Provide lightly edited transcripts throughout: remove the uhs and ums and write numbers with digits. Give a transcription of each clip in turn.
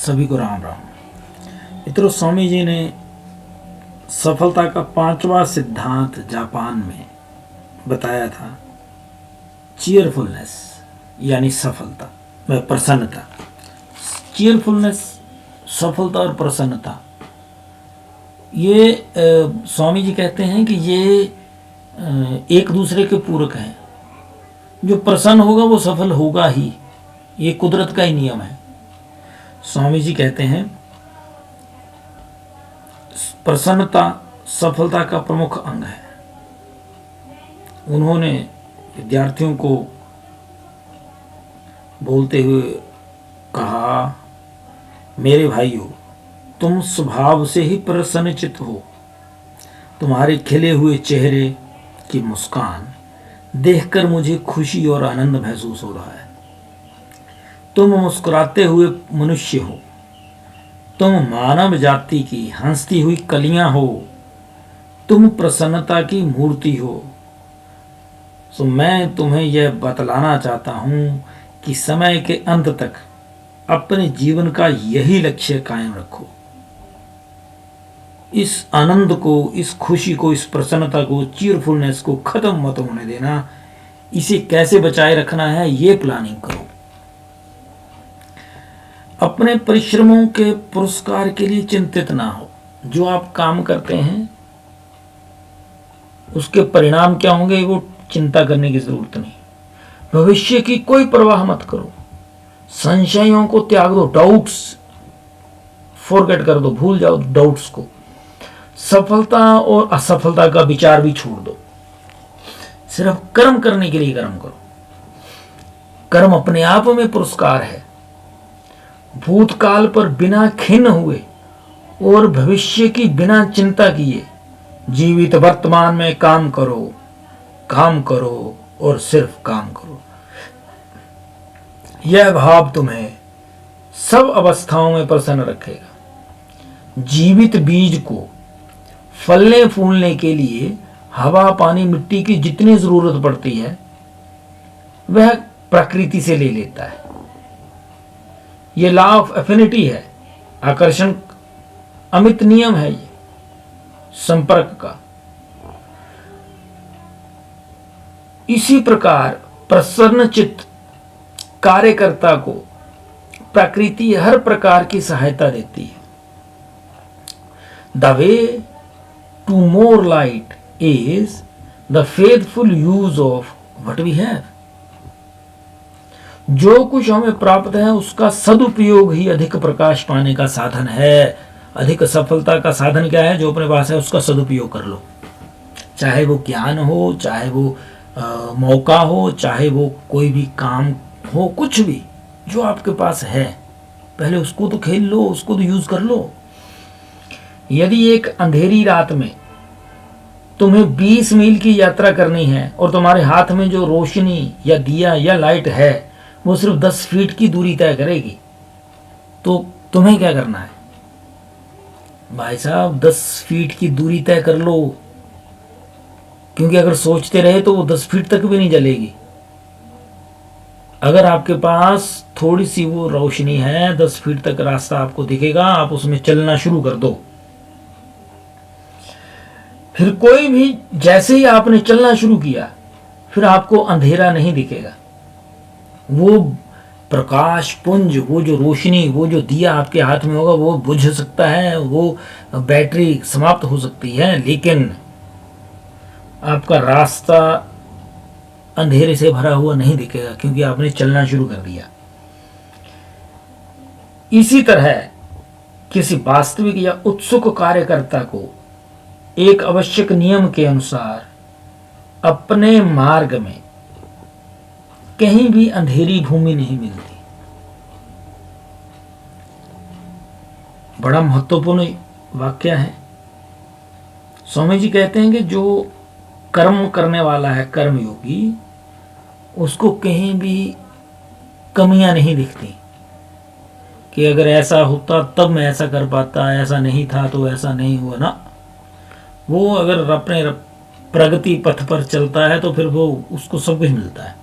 सभी को राम राम। मित्रों, स्वामी जी ने सफलता का 5वां सिद्धांत जापान में बताया था। चीयरफुलनेस यानी सफलता व प्रसन्नता। चीयरफुलनेस, सफलता और प्रसन्नता, ये स्वामी जी कहते हैं कि ये एक दूसरे के पूरक हैं। जो प्रसन्न होगा वो सफल होगा ही, ये कुदरत का ही नियम है। स्वामी जी कहते हैं प्रसन्नता सफलता का प्रमुख अंग है। उन्होंने विद्यार्थियों को बोलते हुए कहा, मेरे भाइयों, तुम स्वभाव से ही प्रसन्नचित्त हो। तुम्हारे खिले हुए चेहरे की मुस्कान देखकर मुझे खुशी और आनंद महसूस हो रहा है। तुम मुस्कुराते हुए मनुष्य हो। तुम मानव जाति की हंसती हुई कलियां हो। तुम प्रसन्नता की मूर्ति हो। तो मैं तुम्हें यह बतलाना चाहता हूं कि समय के अंत तक अपने जीवन का यही लक्ष्य कायम रखो। इस आनंद को, इस खुशी को, इस प्रसन्नता को, चीयरफुलनेस को खत्म मत होने देना। इसे कैसे बचाए रखना है, ये प्लानिंग करो। अपने परिश्रमों के पुरस्कार के लिए चिंतित ना हो। जो आप काम करते हैं उसके परिणाम क्या होंगे, वो चिंता करने की जरूरत नहीं। भविष्य की कोई परवाह मत करो। संशयों को त्याग दो, डाउट्स फॉरगेट कर दो, भूल जाओ डाउट्स को। सफलता और असफलता का विचार भी छोड़ दो। सिर्फ कर्म करने के लिए कर्म करो। कर्म अपने आप में पुरस्कार है। भूतकाल पर बिना खिन्न हुए और भविष्य की बिना चिंता किए जीवित वर्तमान में काम करो और सिर्फ काम करो। यह भाव तुम्हें सब अवस्थाओं में प्रसन्न रखेगा। जीवित बीज को फलने फूलने के लिए हवा, पानी, मिट्टी की जितनी जरूरत पड़ती है वह प्रकृति से ले लेता है। यह लॉ ऑफ एफिनिटी है, आकर्षण अमित नियम है ये संपर्क का। इसी प्रकार प्रसन्न चित्त कार्यकर्ता को प्रकृति हर प्रकार की सहायता देती है। The way to more light is the faithful use of what we have. जो कुछ हमें प्राप्त है उसका सदुपयोग ही अधिक प्रकाश पाने का साधन है। अधिक सफलता का साधन क्या है? जो अपने पास है उसका सदुपयोग कर लो। चाहे वो ज्ञान हो, चाहे वो मौका हो, चाहे वो कोई भी काम हो, कुछ भी जो आपके पास है पहले उसको तो खेल लो, उसको तो यूज कर लो। यदि एक अंधेरी रात में तुम्हें 20 मील की यात्रा करनी है और तुम्हारे हाथ में जो रोशनी या दिया या लाइट है वो सिर्फ 10 फीट की दूरी तय करेगी, तो तुम्हें क्या करना है? भाई साहब 10 फीट की दूरी तय कर लो, क्योंकि अगर सोचते रहे तो वो 10 फीट तक भी नहीं जलेगी। अगर आपके पास थोड़ी सी वो रोशनी है, 10 फीट तक रास्ता आपको दिखेगा, आप उसमें चलना शुरू कर दो। फिर कोई भी, जैसे ही आपने चलना शुरू किया फिर आपको अंधेरा नहीं दिखेगा। वो प्रकाश पुंज, वो जो रोशनी, वो जो दिया आपके हाथ में होगा वो बुझ सकता है, वो बैटरी समाप्त हो सकती है, लेकिन आपका रास्ता अंधेरे से भरा हुआ नहीं दिखेगा, क्योंकि आपने चलना शुरू कर दिया। इसी तरह किसी वास्तविक या उत्सुक कार्यकर्ता को एक आवश्यक नियम के अनुसार अपने मार्ग में कहीं भी अंधेरी भूमि नहीं मिलती। बड़ा महत्वपूर्ण वाक्य है। स्वामी जी कहते हैं कि जो कर्म करने वाला है, कर्मयोगी, उसको कहीं भी कमियां नहीं दिखती कि अगर ऐसा होता तब मैं ऐसा कर पाता, ऐसा नहीं था तो ऐसा नहीं हुआ ना। वो अगर अपने प्रगति पथ पर चलता है तो फिर वो उसको सब कुछ मिलता है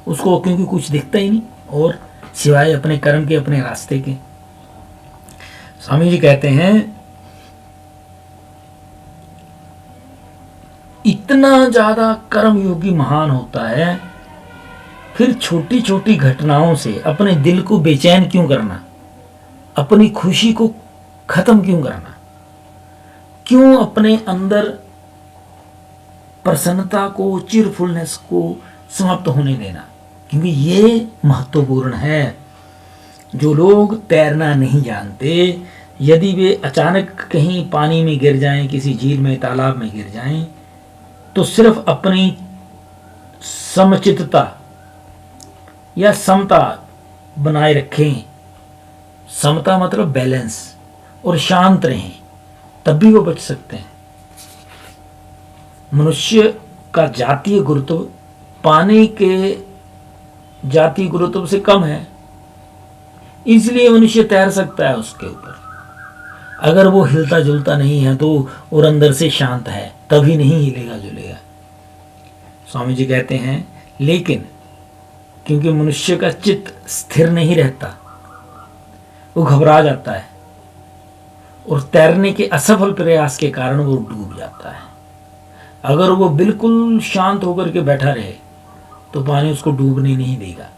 उसको, क्योंकि कुछ दिखता ही नहीं और सिवाय अपने कर्म के, अपने रास्ते के। स्वामी जी कहते हैं इतना ज्यादा कर्मयोगी महान होता है, फिर छोटी छोटी घटनाओं से अपने दिल को बेचैन क्यों करना, अपनी खुशी को खत्म क्यों करना, क्यों अपने अंदर प्रसन्नता को, चीरफुलनेस को समाप्त होने देना। क्योंकि ये महत्वपूर्ण है। जो लोग तैरना नहीं जानते, यदि वे अचानक कहीं पानी में गिर जाएं, किसी झील में, तालाब में गिर जाएं, तो सिर्फ अपनी समचित्तता या समता बनाए रखें। समता मतलब बैलेंस, और शांत रहें, तब भी वो बच सकते हैं। मनुष्य का जातीय गुरुत्व पानी के जातीय गुरुत्व से कम है, इसलिए मनुष्य तैर सकता है उसके ऊपर। अगर वो हिलता जुलता नहीं है तो, और अंदर से शांत है, तभी नहीं हिलेगा जुलेगा। स्वामी जी कहते हैं लेकिन क्योंकि मनुष्य का चित्त स्थिर नहीं रहता, वो घबरा जाता है, और तैरने के असफल प्रयास के कारण वो डूब जाता है। अगर वो बिल्कुल शांत होकर के बैठा रहे तो पानी उसको डूबने नहीं देगा।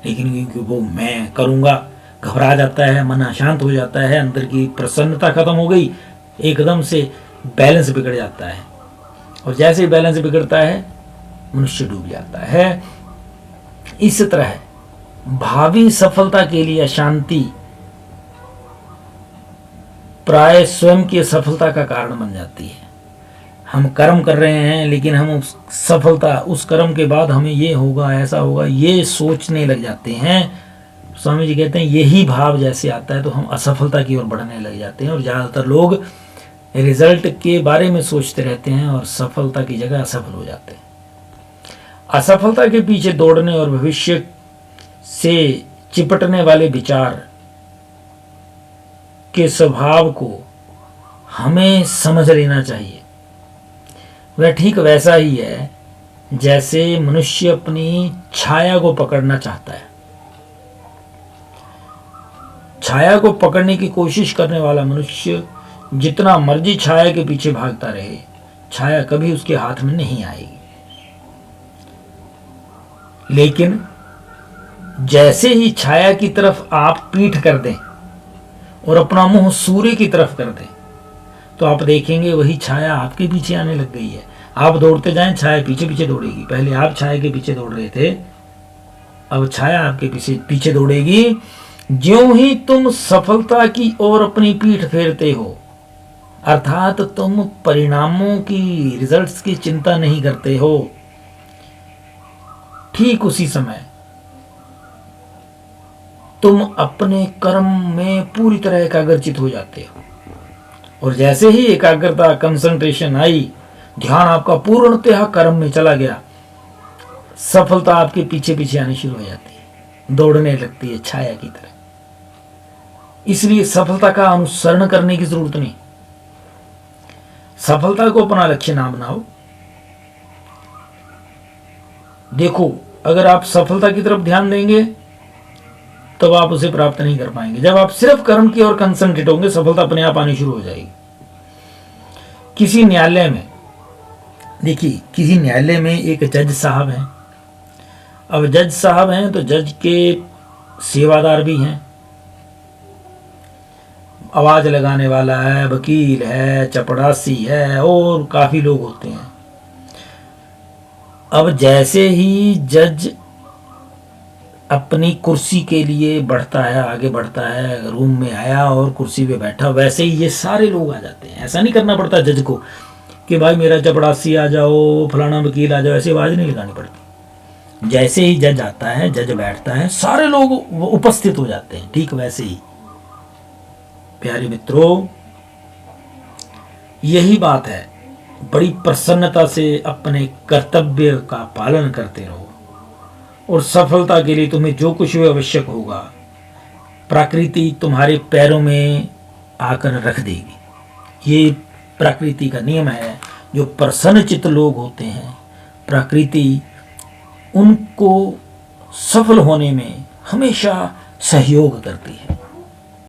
लेकिन क्योंकि वो मैं करूँगा, घबरा जाता है, मन अशांत हो जाता है, अंदर की प्रसन्नता खत्म हो गई, एकदम से बैलेंस बिगड़ जाता है, और जैसे ही बैलेंस बिगड़ता है मनुष्य डूब जाता है। इस तरह भावी सफलता के लिए अशांति प्राय स्वयं की सफलता का कारण बन जाती है। हम कर्म कर रहे हैं, लेकिन हम उस सफलता, उस कर्म के बाद हमें ये होगा, ऐसा होगा, ये सोचने लग जाते हैं। स्वामी जी कहते हैं यही भाव जैसे आता है तो हम असफलता की ओर बढ़ने लग जाते हैं, और ज़्यादातर लोग रिजल्ट के बारे में सोचते रहते हैं और सफलता की जगह असफल हो जाते हैं। असफलता के पीछे दौड़ने और भविष्य से चिपटने वाले विचार के स्वभाव को हमें समझ लेना चाहिए। वह ठीक वैसा ही है जैसे मनुष्य अपनी छाया को पकड़ना चाहता है। छाया को पकड़ने की कोशिश करने वाला मनुष्य जितना मर्जी छाया के पीछे भागता रहे, छाया कभी उसके हाथ में नहीं आएगी। लेकिन जैसे ही छाया की तरफ आप पीठ कर दें और अपना मुंह सूर्य की तरफ कर दें, तो आप देखेंगे वही छाया आपके पीछे आने लग गई है। आप दौड़ते जाएं, छाया पीछे पीछे दौड़ेगी। पहले आप छाया के पीछे दौड़ रहे थे, अब छाया आपके पीछे पीछे दौड़ेगी। ज्यों ही तुम सफलता की ओर अपनी पीठ फेरते हो, अर्थात तुम परिणामों की, रिजल्ट्स की चिंता नहीं करते हो, ठीक उसी समय तुम अपने कर्म में पूरी तरह एकाग्रचित हो जाते हो। और जैसे ही एकाग्रता, कंसंट्रेशन आई, ध्यान आपका पूर्णतः कर्म में चला गया, सफलता आपके पीछे पीछे आनी शुरू हो जाती है, दौड़ने लगती है छाया की तरह। इसलिए सफलता का अनुसरण करने की जरूरत नहीं। सफलता को अपना लक्ष्य ना बनाओ। देखो, अगर आप सफलता की तरफ ध्यान देंगे तब आप उसे प्राप्त नहीं कर पाएंगे। जब आप सिर्फ कर्म की ओर कंसंट्रेट होंगे, सफलता अपने आप आनी शुरू हो जाएगी। किसी न्यायालय में देखिए, किसी न्यायालय में एक जज साहब हैं। अब जज साहब हैं तो जज के सेवादार भी हैं, आवाज लगाने वाला है, वकील है, चपड़ासी है, और काफी लोग होते हैं। अब जैसे ही जज अपनी कुर्सी के लिए बढ़ता है, आगे बढ़ता है, रूम में आया और कुर्सी पे बैठा, वैसे ही ये सारे लोग आ जाते हैं। ऐसा नहीं करना पड़ता जज को कि भाई मेरा चपड़ासी आ जाओ, फलाना वकील आ जाओ, ऐसी आवाज नहीं लगानी पड़ती। जैसे ही जज आता है, जज बैठता है, सारे लोग उपस्थित हो जाते हैं। ठीक वैसे ही प्यारे मित्रों, यही बात है। बड़ी प्रसन्नता से अपने कर्तव्य का पालन करते रहो, और सफलता के लिए तुम्हें जो कुछ भी आवश्यक होगा, प्रकृति तुम्हारे पैरों में आकर रख देगी। ये प्रकृति का नियम है। जो प्रसन्नचित्त लोग होते हैं, प्रकृति उनको सफल होने में हमेशा सहयोग करती है।